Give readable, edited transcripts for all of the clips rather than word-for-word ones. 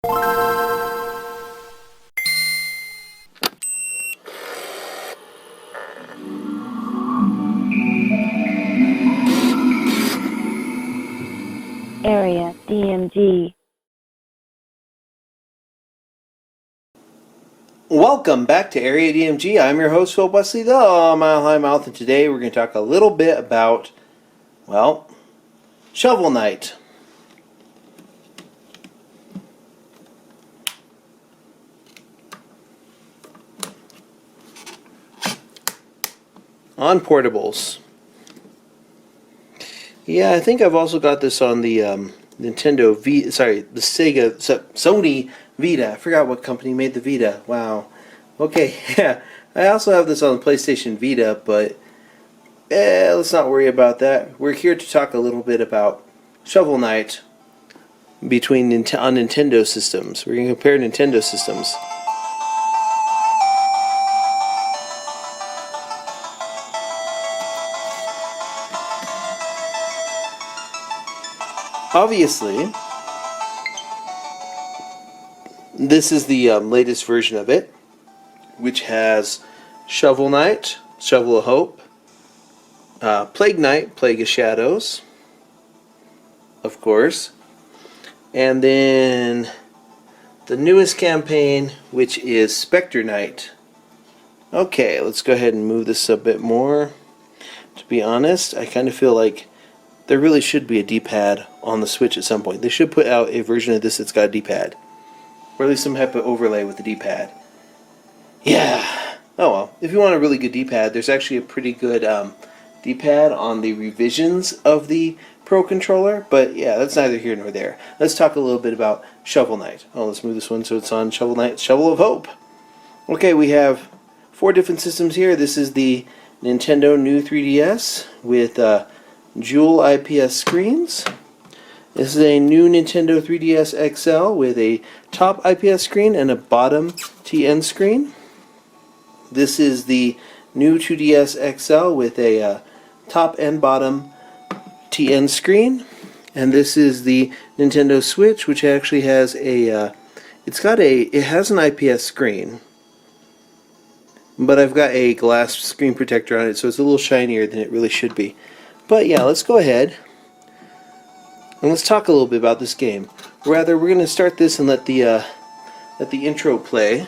Area DMG. Welcome back to Area DMG. I'm your host, Phil Wesley, the Mile High Mouth, and today we're going to talk a little bit about, well, Shovel Knight. On portables. Yeah, I think I've also got this on the Nintendo the Sega, Sony Vita. I forgot what company made the Vita. Wow. Okay, yeah. I also have this on the PlayStation Vita, but let's not worry about that. We're here to talk a little bit about Shovel Knight on Nintendo systems. We're going to compare Nintendo systems. Obviously, this is the latest version of it, which has Shovel Knight, Shovel of Hope, Plague Knight, Plague of Shadows, of course, and then the newest campaign, which is Spectre Knight. Okay, let's go ahead and move this a bit more. To be honest, I kind of feel like there really should be a D-pad on the Switch at some point. They should put out a version of this that's got a D-pad. Or at least some type of overlay with the D-pad. Yeah. Oh well. If you want a really good D-pad, there's actually a pretty good D-pad on the revisions of the Pro Controller. But yeah, that's neither here nor there. Let's talk a little bit about Shovel Knight. Oh, let's move this one so it's on Shovel Knight, Shovel of Hope. Okay, we have 4 different systems here. This is the Nintendo new 3DS with Dual IPS screens. This is a new Nintendo 3DS XL with a top IPS screen and a bottom TN screen. This is the new 2DS XL with a top and bottom TN screen. And this is the Nintendo Switch, which actually has a it has an IPS screen, but I've got a glass screen protector on it, so it's a little shinier than it really should be. But yeah, let's go ahead and let's talk a little bit about this game. Rather, we're going to start this and let the intro play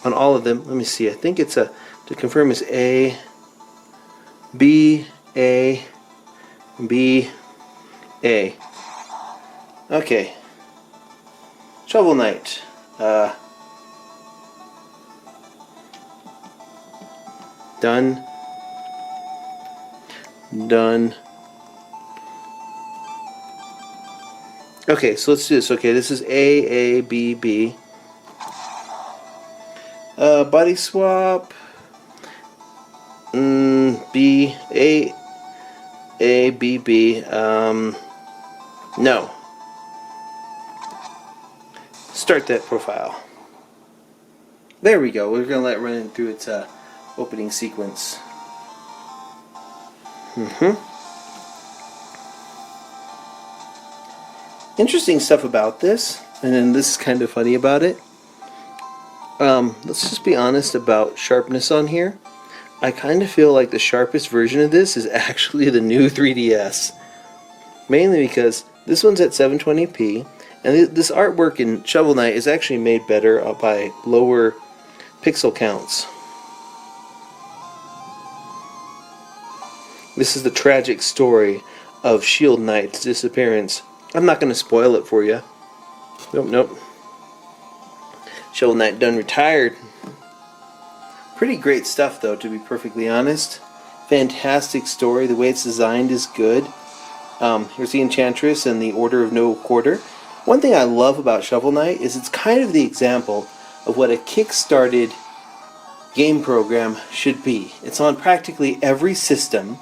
on all of them. Let me see. I think it's to confirm is A, B, A, B, A. Okay. Shovel Knight. Done. Done. Okay, so let's do this. Okay, this is A, B, B. Body swap. B, A, B, B. No. Start that profile. There we go. We're going to let it run through its opening sequence. Interesting stuff about this, and then this is kind of funny about it. Let's just be honest about sharpness on here. I kind of feel like the sharpest version of this is actually the new 3DS. Mainly because this one's at 720p, and this artwork in Shovel Knight is actually made better by lower pixel counts. This is the tragic story of Shield Knight's disappearance. I'm not going to spoil it for you. Nope. Shovel Knight done retired. Pretty great stuff, though, to be perfectly honest. Fantastic story. The way it's designed is good. Here's the Enchantress and the Order of No Quarter. One thing I love about Shovel Knight is it's kind of the example of what a kick-started game program should be. It's on practically every system.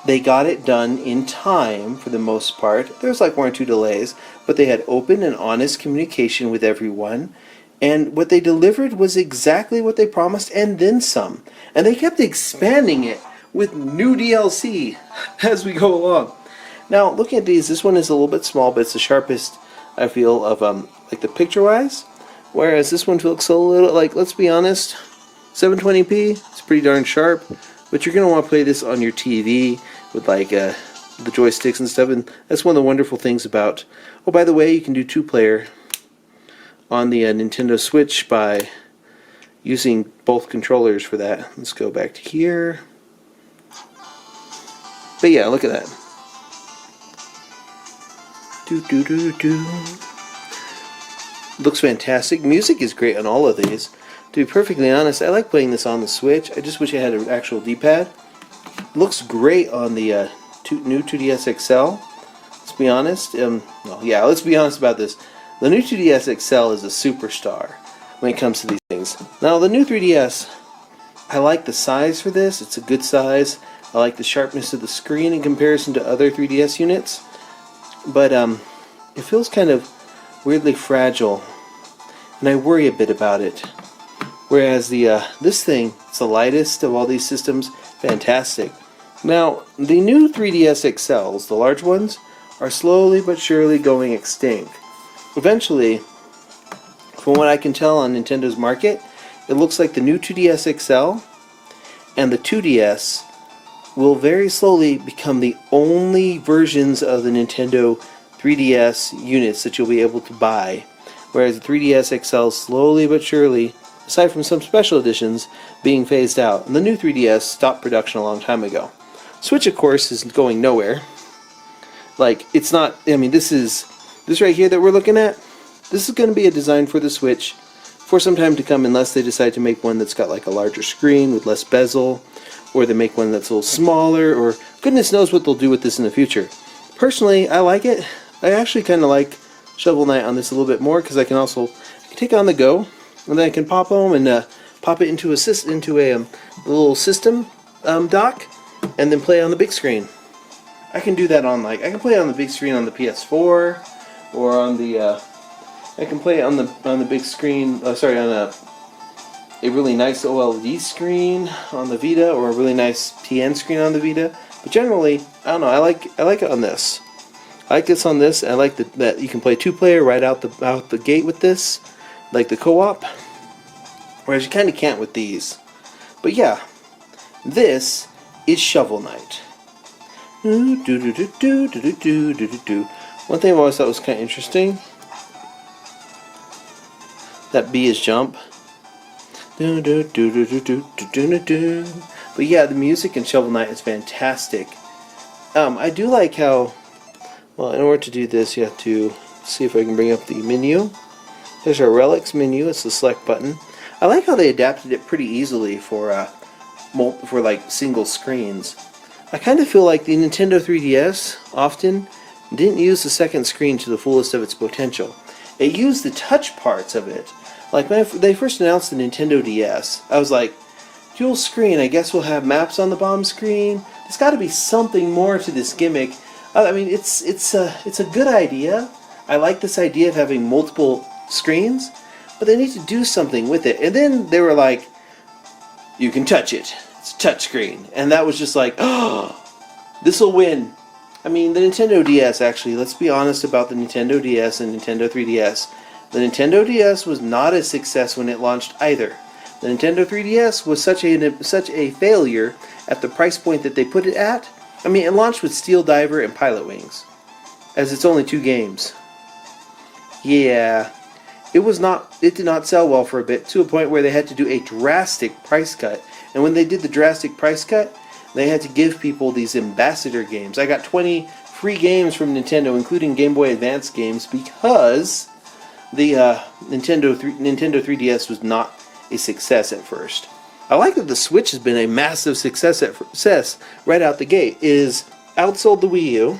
They got it done in time for the most part. There's like 1 or 2 delays, but they had open and honest communication with everyone. And what they delivered was exactly what they promised and then some. And they kept expanding it with new DLC as we go along. Now, looking at these, this one is a little bit small, but it's the sharpest, I feel, of like the picture-wise. Whereas this one looks a little, like, let's be honest, 720p, it's pretty darn sharp, but you're going to want to play this on your TV with like the joysticks and stuff, and that's one of the wonderful things about, oh, by the way, you can do 2-player on the Nintendo Switch by using both controllers for that. Let's go back to here. But yeah, look at that. Looks fantastic. Music is great on all of these. To be perfectly honest, I like playing this on the Switch. I just wish I had an actual D-pad. Looks great on the new 2DS XL. Let's be honest. Let's be honest about this. The new 2DS XL is a superstar when it comes to these things. Now, the new 3DS, I like the size for this. It's a good size. I like the sharpness of the screen in comparison to other 3DS units. But it feels kind of weirdly fragile, and I worry a bit about it. Whereas the this thing, it's the lightest of all these systems, fantastic. Now, the new 3DS XLs, the large ones, are slowly but surely going extinct. Eventually, from what I can tell on Nintendo's market, it looks like the new 2DS XL and the 2DS will very slowly become the only versions of the Nintendo 3DS units that you'll be able to buy, whereas the 3DS XL slowly but surely, aside from some special editions, being phased out. And the new 3DS stopped production a long time ago. Switch, of course, is going nowhere. Like, it's not, I mean, this right here that we're looking at, this is going to be a design for the Switch for some time to come, unless they decide to make one that's got like a larger screen with less bezel, or they make one that's a little smaller, or goodness knows what they'll do with this in the future. Personally, I like it. I actually kind of like Shovel Knight on this a little bit more, because I can take it on the go, and then I can pop home and pop it into a little system dock, and then play on the big screen. I can do that on I can play it on the big screen on the PS4, or on the I can play it on the big screen. On a really nice OLED screen on the Vita, or a really nice PN screen on the Vita. But generally, I don't know. I like it on this. I like this on this. I like that you can play 2-player right out the gate with this, like the co-op. Whereas you kind of can't with these. But yeah, this is Shovel Knight. One thing I've always thought was kind of interesting, that B is jump. But yeah, the music in Shovel Knight is fantastic. I do like how, well, in order to do this, you have to see if I can bring up the menu. There's our relics menu. It's the select button. I like how they adapted it pretty easily for like single screens. I kind of feel like the Nintendo 3DS often didn't use the second screen to the fullest of its potential. It used the touch parts of it. Like when they first announced the Nintendo DS, I was like, dual screen, I guess we'll have maps on the bottom screen. There's got to be something more to this gimmick. I mean, it's a good idea. I like this idea of having multiple screens, but they need to do something with it. And then they were like, you can touch it. It's a touch screen. And that was just like, oh, this will win. I mean, the Nintendo DS, actually, let's be honest about the Nintendo DS and Nintendo 3DS. The Nintendo DS was not a success when it launched either. The Nintendo 3DS was such a failure at the price point that they put it at. I mean, it launched with Steel Diver and Pilot Wings, as it's only 2 games. Yeah, it did not sell well for a bit, to a point where they had to do a drastic price cut. And when they did the drastic price cut, they had to give people these ambassador games. I got 20 free games from Nintendo, including Game Boy Advance games, because the Nintendo 3DS was not a success at first. I like that the Switch has been a massive success right out the gate. It is outsold the Wii U,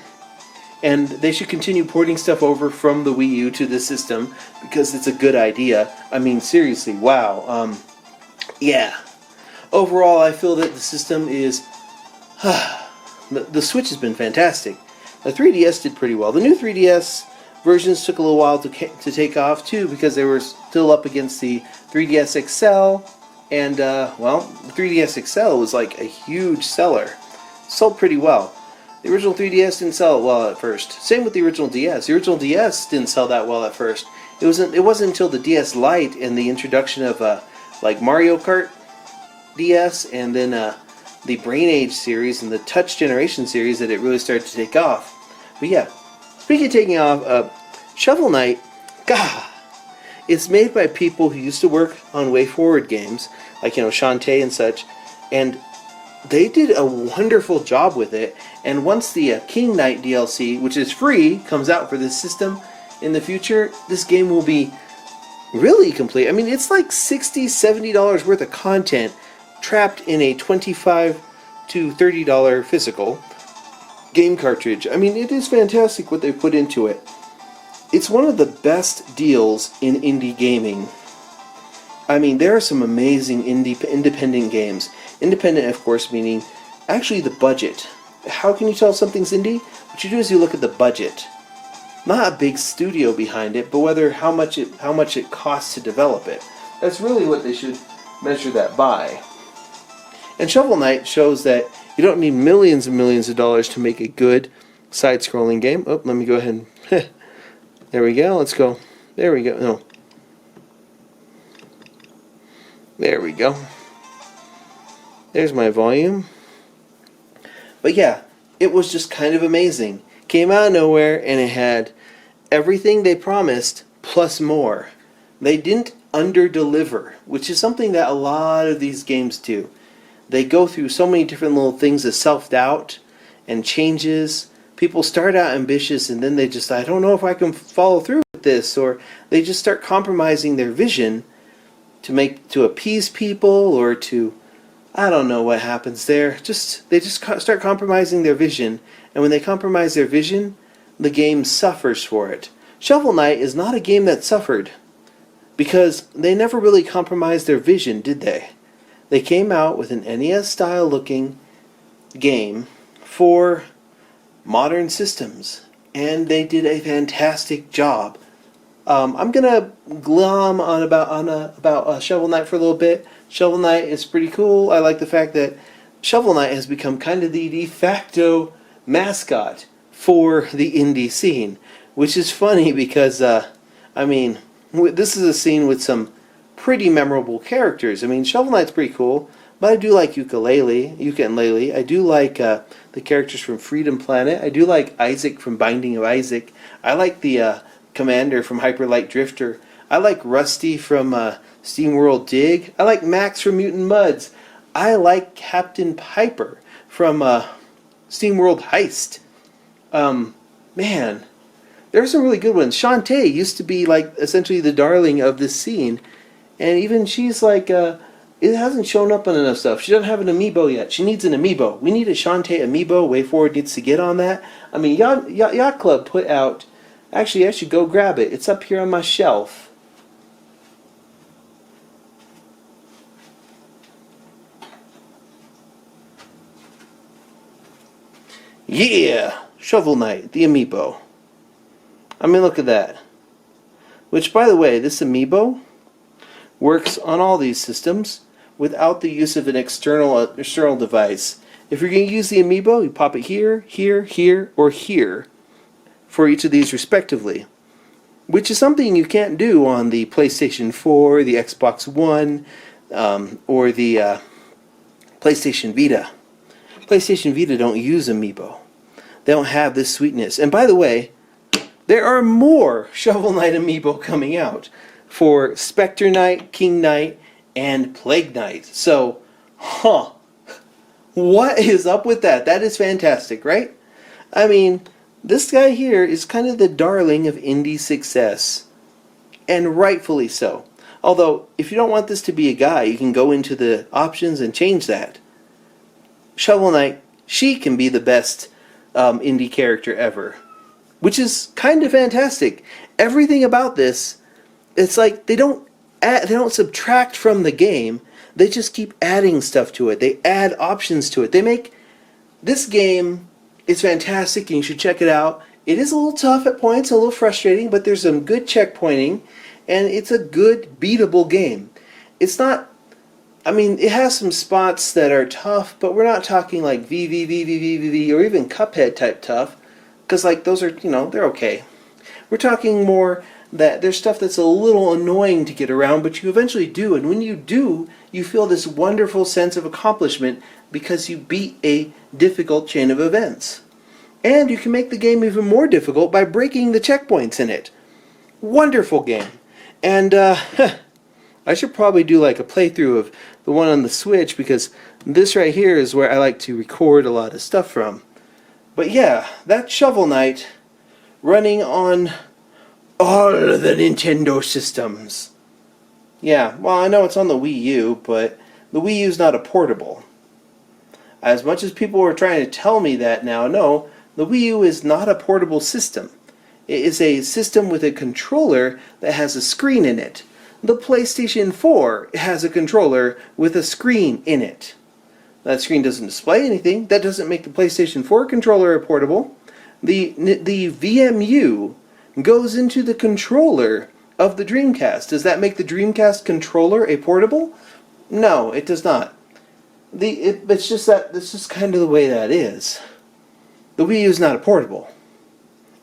and they should continue porting stuff over from the Wii U to this system, because it's a good idea. I mean, seriously, wow. Yeah. Overall, I feel that the system is... the Switch has been fantastic. The 3DS did pretty well. The new 3DS versions took a little while to take off, too, because they were still up against the 3DS XL. And, well, the 3DS XL was like a huge seller. Sold pretty well. The original 3DS didn't sell it well at first. Same with the original DS. The original DS didn't sell that well at first. It wasn't until the DS Lite and the introduction of like Mario Kart DS and then the Brain Age series and the Touch Generation series that it really started to take off. But yeah, speaking of taking off, Shovel Knight, God, it's made by people who used to work on Way Forward games, like Shantae and such, and they did a wonderful job with it. And once the King Knight DLC, which is free, comes out for this system in the future, this game will be really complete. I mean, it's like $60, $70 worth of content trapped in a $25 to $30 physical game cartridge. I mean, it is fantastic what they put into it. It's one of the best deals in indie gaming. I mean, there are some amazing independent games. Independent, of course, meaning actually the budget. How can you tell something's indie? What you do is you look at the budget. Not a big studio behind it, but how much it costs to develop it. That's really what they should measure that by. And Shovel Knight shows that you don't need millions and millions of dollars to make a good side-scrolling game. Oh, let me go ahead and... There we go. Let's go. There we go. No. There we go. There's my volume. But yeah, it was just kind of amazing. Came out of nowhere and it had everything they promised plus more. They didn't under-deliver, which is something that a lot of these games do. They go through so many different little things of self-doubt and changes. People start out ambitious and then they just, I don't know if I can follow through with this, or they just start compromising their vision to appease people, or to, I don't know what happens there. They just start compromising their vision, and when they compromise their vision, the game suffers for it. Shovel Knight is not a game that suffered, because they never really compromised their vision, did they? They came out with an NES-style looking game for modern systems, and they did a fantastic job. I'm gonna glom on about Shovel Knight for a little bit. Shovel Knight is pretty cool. I like the fact that Shovel Knight has become kind of the de facto mascot for the indie scene, which is funny because I mean, this is a scene with some pretty memorable characters. I mean, Shovel Knight's pretty cool, but I do like Yuka and Lele. I do like the characters from Freedom Planet. I do like Isaac from Binding of Isaac. I like the Commander from Hyper Light Drifter. I like Rusty from SteamWorld Dig. I like Max from Mutant Mudds. I like Captain Piper from SteamWorld Heist. Man, there's some really good ones. Shantae used to be like essentially the darling of this scene, and even she's like, it hasn't shown up on enough stuff. She doesn't have an amiibo yet. She needs an amiibo. We need a Shantae amiibo. Way Forward needs to get on that. I mean, Yacht Club put out. Actually, I should go grab it. It's up here on my shelf. Yeah! Shovel Knight, the amiibo. I mean, look at that. Which, by the way, this amiibo works on all these systems without the use of an external device. If you're going to use the amiibo, you pop it here, here, here, or here for each of these respectively, which is something you can't do on the PlayStation 4, the Xbox One, or the PlayStation Vita. PlayStation Vita don't use amiibo. They don't have this sweetness. And by the way, there are more Shovel Knight amiibo coming out for Spectre Knight, King Knight, and Plague Knight. So, what is up with that? That is fantastic, right? I mean, this guy here is kind of the darling of indie success, and rightfully so. Although, if you don't want this to be a guy, you can go into the options and change that. Shovel Knight, she can be the best indie character ever, which is kind of fantastic. Everything about this, it's like they don't subtract from the game. They just keep adding stuff to it. They add options to it. They make this game. It's fantastic, and you should check it out. It is a little tough at points, a little frustrating, but there's some good checkpointing, and it's a good, beatable game. It's not, I mean, it has some spots that are tough, but we're not talking like VVVVVV or even Cuphead type tough, because like those are, they're okay. We're talking more that there's stuff that's a little annoying to get around, but you eventually do. And when you do, you feel this wonderful sense of accomplishment because you beat a difficult chain of events. And you can make the game even more difficult by breaking the checkpoints in it. Wonderful game. And I should probably do like a playthrough of the one on the Switch, because this right here is where I like to record a lot of stuff from. But yeah, that's Shovel Knight running on all of the Nintendo systems. Yeah, well, I know it's on the Wii U, but the Wii U's not a portable. As much as people are trying to tell me that now, no, the Wii U is not a portable system. It is a system with a controller that has a screen in it. The PlayStation 4 has a controller with a screen in it. That screen doesn't display anything. That doesn't make the PlayStation 4 controller a portable. The VMU goes into the controller of the Dreamcast. Does that make the Dreamcast controller a portable? No, it does not. It's just kind of the way that is. The Wii U is not a portable.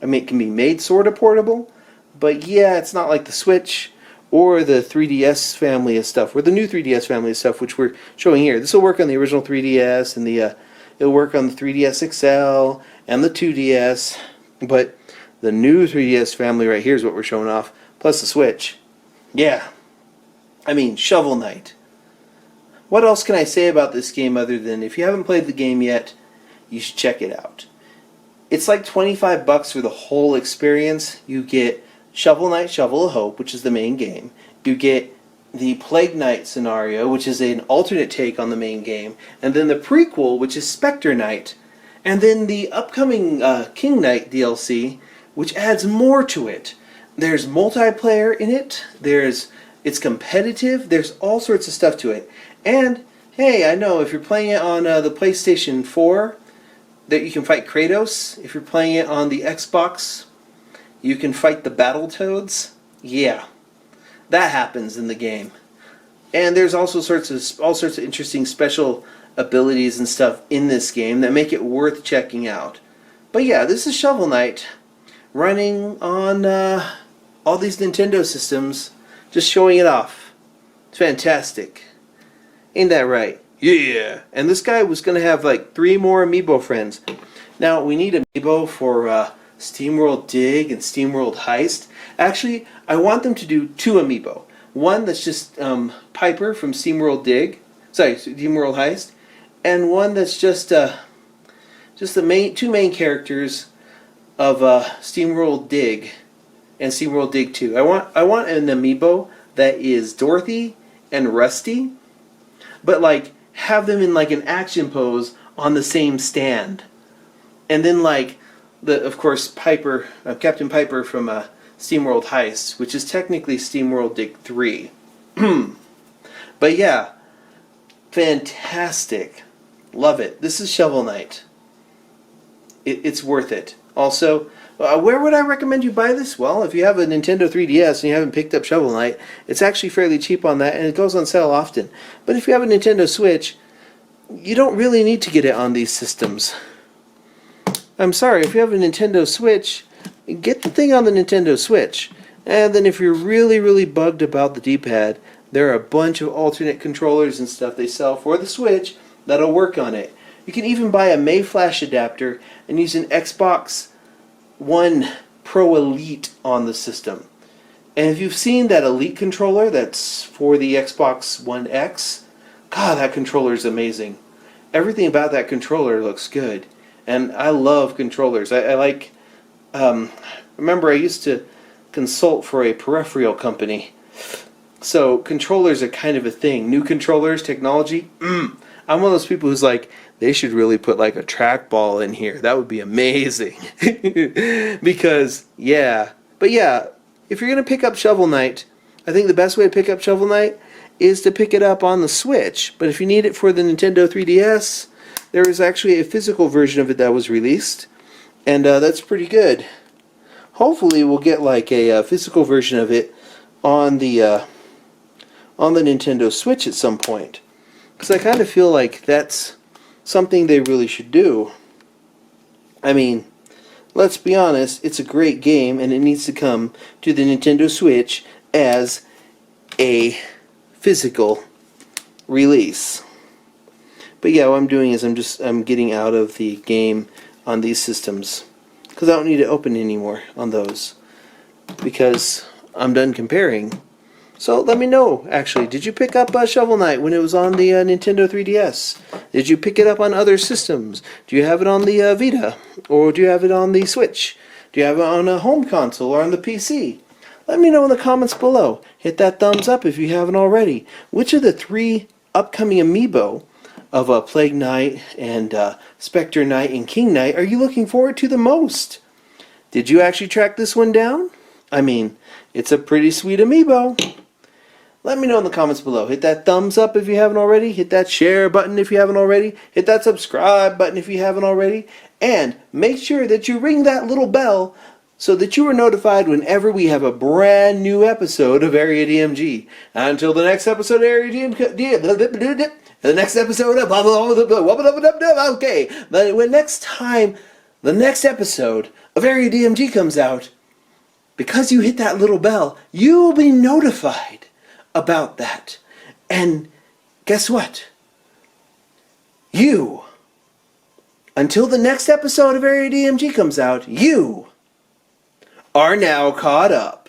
I mean, it can be made sort of portable, but yeah, it's not like the Switch or the 3DS family of stuff, or the new 3DS family of stuff, which we're showing here. This will work on the original 3DS, and it'll work on the 3DS XL and the 2DS, but the new 3DS family right here is what we're showing off, plus the Switch. Yeah. I mean, Shovel Knight. What else can I say about this game other than, if you haven't played the game yet, you should check it out. It's like $25 for the whole experience. You get Shovel Knight, Shovel of Hope, which is the main game. You get the Plague Knight scenario, which is an alternate take on the main game. And then the prequel, which is Spectre Knight. And then the upcoming King Knight DLC, which adds more to it. There's multiplayer in it. It's competitive. There's all sorts of stuff to it. And, hey, I know if you're playing it on the PlayStation 4, that you can fight Kratos. If you're playing it on the Xbox, you can fight the Battletoads. Yeah, that happens in the game. And there's also all sorts of interesting special abilities and stuff in this game that make it worth checking out. But yeah, this is Shovel Knight running on all these Nintendo systems, just showing it off. It's fantastic. Ain't that right? Yeah. And this guy was going to have like 3 more amiibo friends. Now, we need amiibo for SteamWorld Dig and SteamWorld Heist. Actually, I want them to do 2 amiibo. One that's just Piper from SteamWorld Heist, and one that's just the 2 main characters of SteamWorld Dig and SteamWorld Dig 2. I want an amiibo that is Dorothy and Rusty, but like have them in like an action pose on the same stand, and then like of course Piper, Captain Piper from SteamWorld Heist, which is technically SteamWorld Dig 3. But yeah, fantastic. Love it. This is Shovel Knight. It's worth it. Also, where would I recommend you buy this? Well, if you have a Nintendo 3DS and you haven't picked up Shovel Knight, it's actually fairly cheap on that, and it goes on sale often. But if you have a Nintendo Switch, you don't really need to get it on these systems. I'm sorry, if you have a Nintendo Switch, get the thing on the Nintendo Switch. And then if you're really, really bugged about the D-pad, there are a bunch of alternate controllers and stuff they sell for the Switch that'll work on it. You can even buy a May-Flash adapter and use an Xbox One Pro Elite on the system. And if you've seen that Elite controller that's for the Xbox One X, God, that controller is amazing. Everything about that controller looks good. And I love controllers. I like... remember, I used to consult for a peripheral company. So controllers are kind of a thing. New controllers, technology, I'm one of those people who's like, they should really put like a trackball in here. That would be amazing. Because, yeah. But yeah, if you're going to pick up Shovel Knight, I think the best way to pick up Shovel Knight is to pick it up on the Switch. But if you need it for the Nintendo 3DS, there is actually a physical version of it that was released. And that's pretty good. Hopefully we'll get like a physical version of it on the Nintendo Switch at some point. Because I kind of feel like that's something they really should do. I mean, let's be honest, it's a great game and it needs to come to the Nintendo Switch as a physical release. But yeah, what I'm doing is I'm getting out of the game on these systems because I don't need to open anymore on those because I'm done comparing. So let me know, actually, did you pick up Shovel Knight when it was on the Nintendo 3DS? Did you pick it up on other systems? Do you have it on the Vita? Or do you have it on the Switch? Do you have it on a home console or on the PC? Let me know in the comments below. Hit that thumbs up if you haven't already. Which of the 3 upcoming amiibo of Plague Knight and Spectre Knight and King Knight are you looking forward to the most? Did you actually track this one down? I mean, it's a pretty sweet amiibo. Let me know in the comments below. Hit that thumbs up if you haven't already. Hit that share button if you haven't already. Hit that subscribe button if you haven't already. And make sure that you ring that little bell so that you are notified whenever we have a brand new episode of Area DMG. Until the next episode of Area DMG. The next episode of okay. When next time the next episode of Area DMG comes out, because you hit that little bell, you will be notified about that. And guess what? You, until the next episode of Area DMG comes out, you are now caught up.